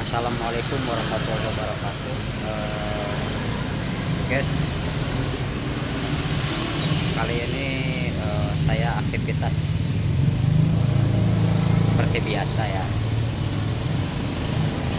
Assalamualaikum warahmatullahi wabarakatuh. Guys, kali ini saya aktivitas seperti biasa ya,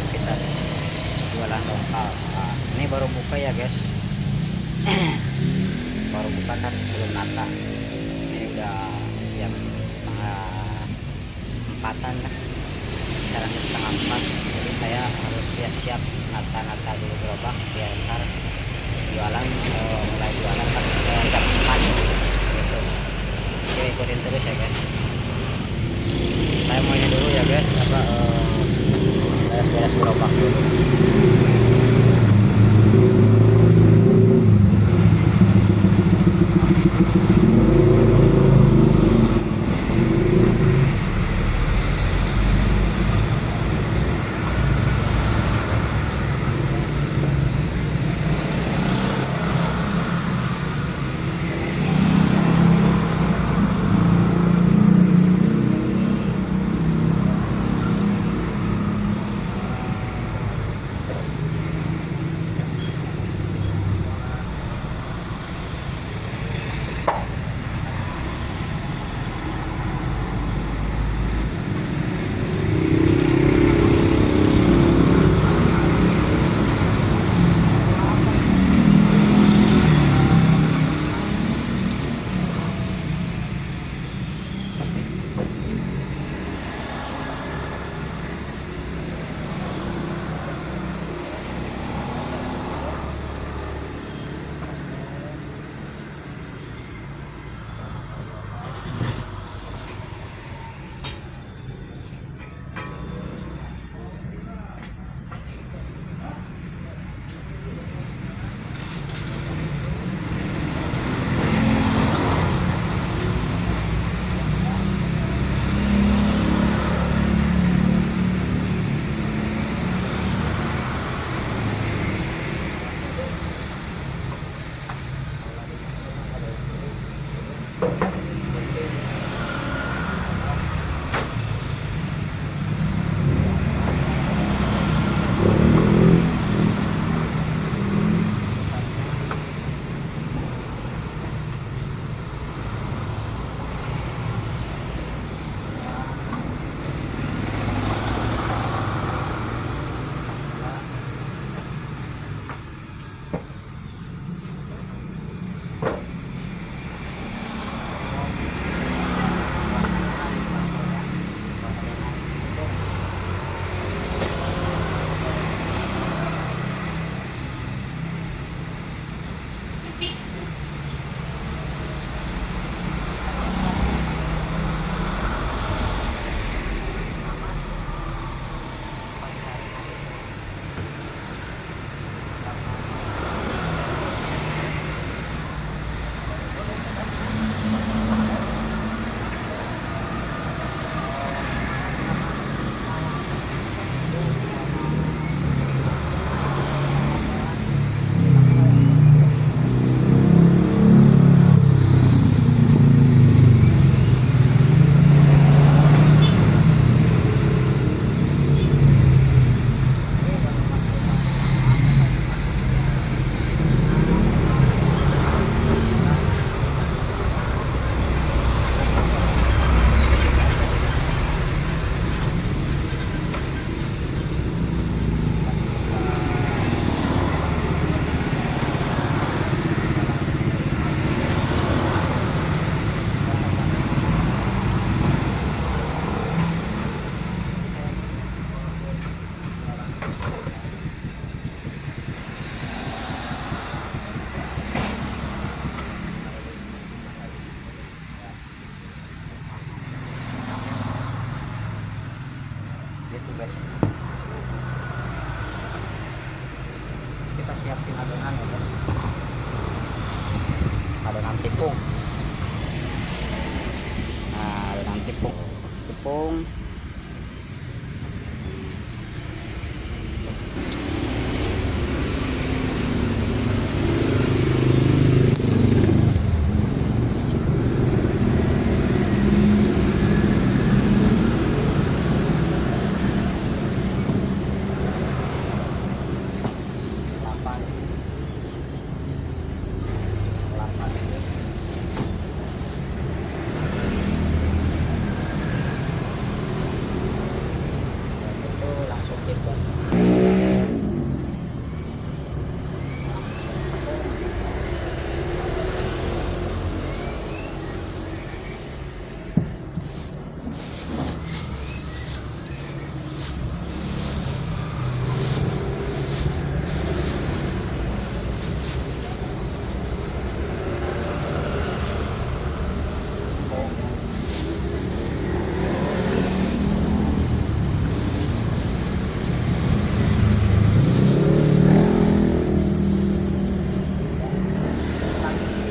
aktivitas jualan lokal. Nah, ini baru buka ya guys, baru buka kan sebelum Nata. Ini udah jam setengah empatan lah, sekarang setengah empat. Jadi saya harus siap-siap nata dulu gerobak biar ntar jualan, mulai jualan kan jam 4 gitu. Oke, ikutin terus ya guys. Saya mau ini dulu ya guys, beres-beres gerobak dulu. Gitu guys, kita siapin adonan ya guys, adonan tepung. Nah, adonan tepung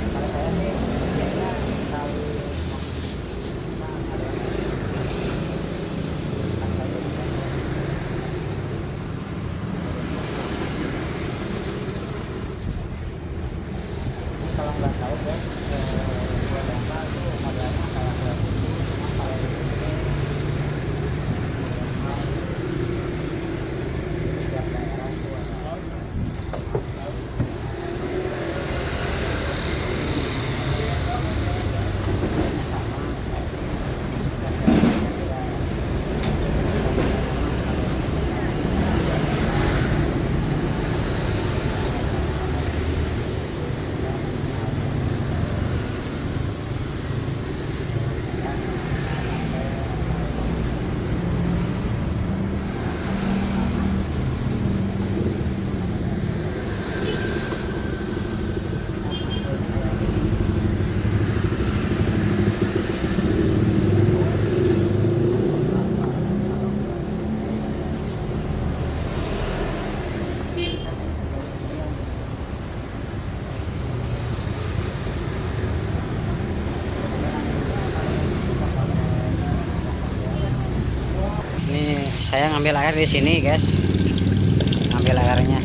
Kalau saya sih biasanya sekali kalau nggak tahu guys, dua domba itu modelnya kayak kayak gitu, cuma kalau di sini setiap daerah itu ini saya ngambil air di sini guys, ngambil airnya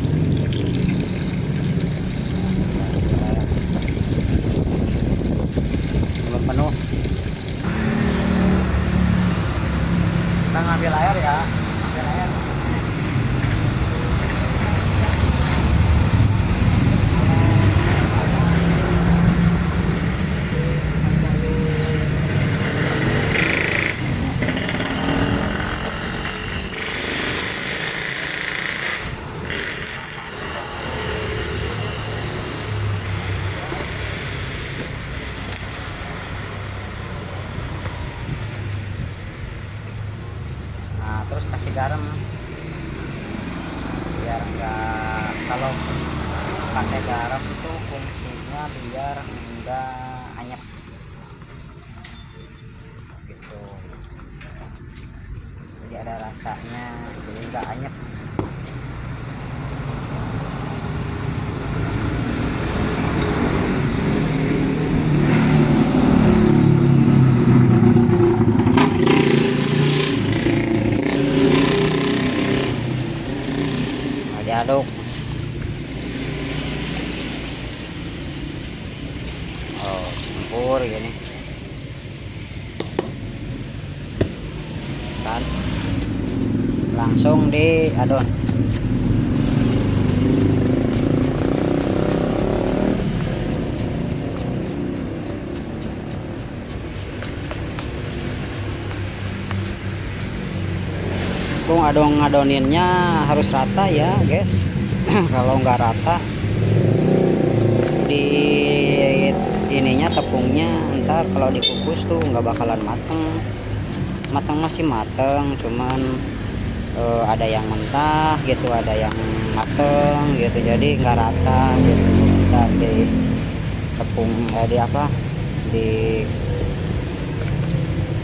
belum penuh. Kita ngambil air ya, ngambil air. Nah, terus kasih garam biar enggak, kalau pakai garam itu fungsinya biar enggak anyep gitu, jadi ada rasanya, jadi enggak anyep. Nah, diaduk. Oh, campur gini kan, langsung diadon. Ngadoninnya harus rata ya guys. Kalau nggak rata di ininya, tepungnya ntar kalau dikukus tuh nggak bakalan mateng. Mateng masih mateng, cuman ada yang mentah gitu, ada yang mateng gitu, jadi nggak rata gitu. Ntar di tepung di apa, di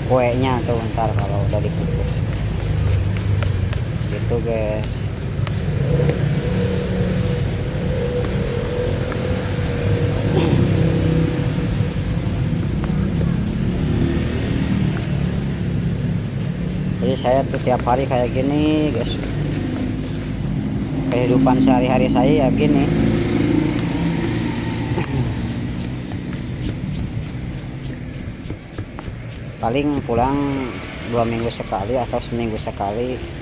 kuenya tuh ntar kalau udah dikukus gitu guys. Jadi saya tuh tiap hari kayak gini guys, kehidupan sehari-hari saya ya gini. Paling pulang 2 minggu sekali atau seminggu sekali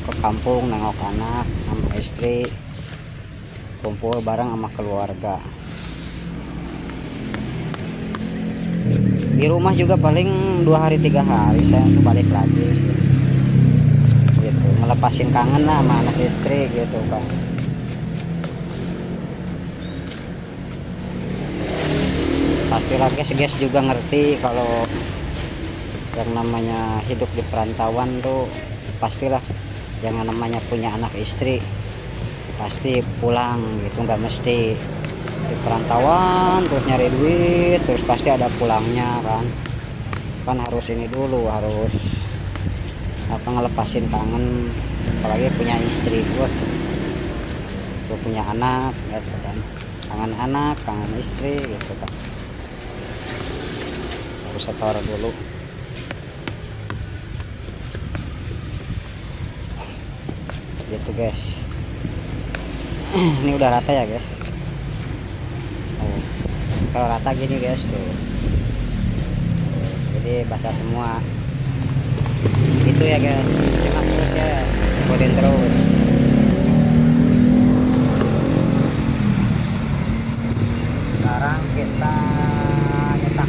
ke kampung, nengok anak sama istri, kumpul bareng sama keluarga. Di rumah juga paling 2 hari 3 hari saya tuh balik lagi gitu, ngelepasin kangen lah sama anak istri gitu kan. Pastilah guys juga ngerti kalau yang namanya hidup di perantauan tuh pastilah yang namanya punya anak istri pasti pulang gitu, nggak mesti di perantauan terus nyari duit terus pasti ada pulangnya kan harus ini dulu, harus apa, ngelepasin kangen, apalagi punya istri. Gue punya anak gitu kan, kangen anak kangen istri gitu kan, harus setor dulu gitu guys. Ini udah rata ya guys. Kalau rata gini guys tuh, jadi basah semua itu ya guys. Simak terus ya, ikutin terus. Sekarang kita nyetak.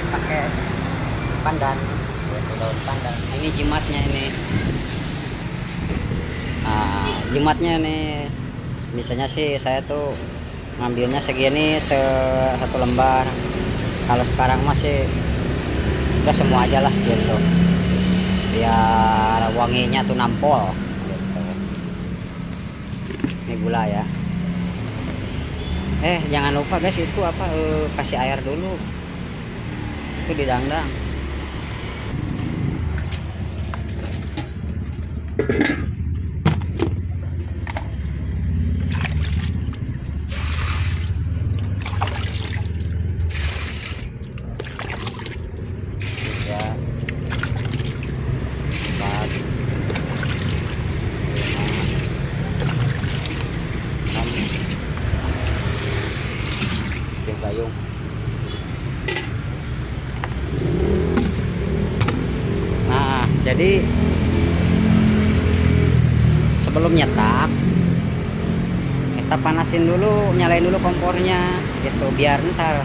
Pakai pandan, daun pandan. Ini jimatnya ini. Nah, jimatnya nih, misalnya sih saya tuh ngambilnya segini, satu lembar. Kalau sekarang masih udah semua aja lah gitu, biar wanginya tuh nampol gitu. Ini gula ya. Jangan lupa guys, itu apa, kasih air dulu itu didangdang. Tiga, empat, lima, enam, gayung. Nah, jadi sebelum nyetak kita panasin dulu, nyalain dulu kompornya gitu, biar ntar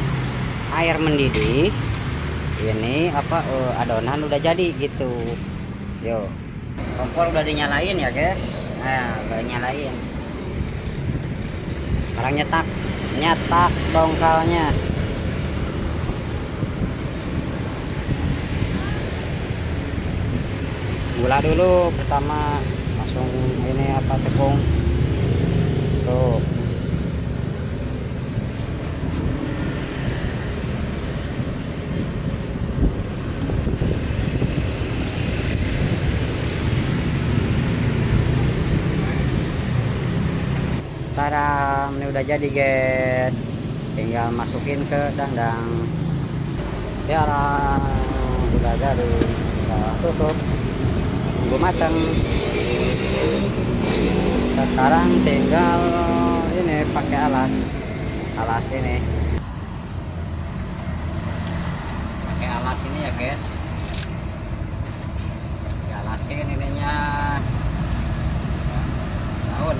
air mendidih ini apa, adonan udah jadi gitu. Yo, kompor udah dinyalain ya guys. Nah, udah nyalain. Sekarang nyetak dongkalnya. Gula dulu pertama, langsung ini apa, tepung tuh. Taram, ini udah jadi guys, tinggal masukin ke dandang. Tiara, udah jadi, kita tutup, tunggu matang. Sekarang tinggal ini pakai alas ini, pakai alas ini ya guys, dialasin ininya daun.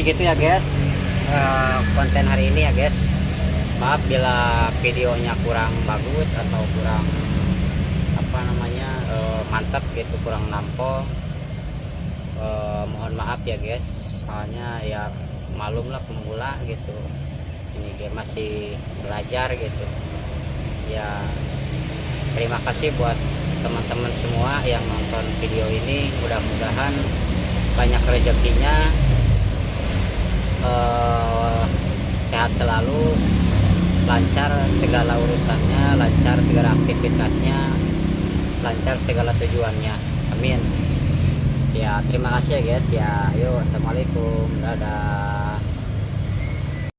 segitu ya guys, konten hari ini ya guys. Maaf bila videonya kurang bagus atau kurang apa namanya mantap gitu, kurang nampol. Mohon maaf ya guys, soalnya ya malum lah pemula gitu, ini dia masih belajar gitu ya. Terima kasih buat teman-teman semua yang nonton video ini, mudah-mudahan banyak rezekinya, sehat selalu, lancar segala urusannya, lancar segala aktivitasnya, lancar segala tujuannya, amin ya. Terima kasih ya guys ya. Yuk, assalamualaikum, dadah.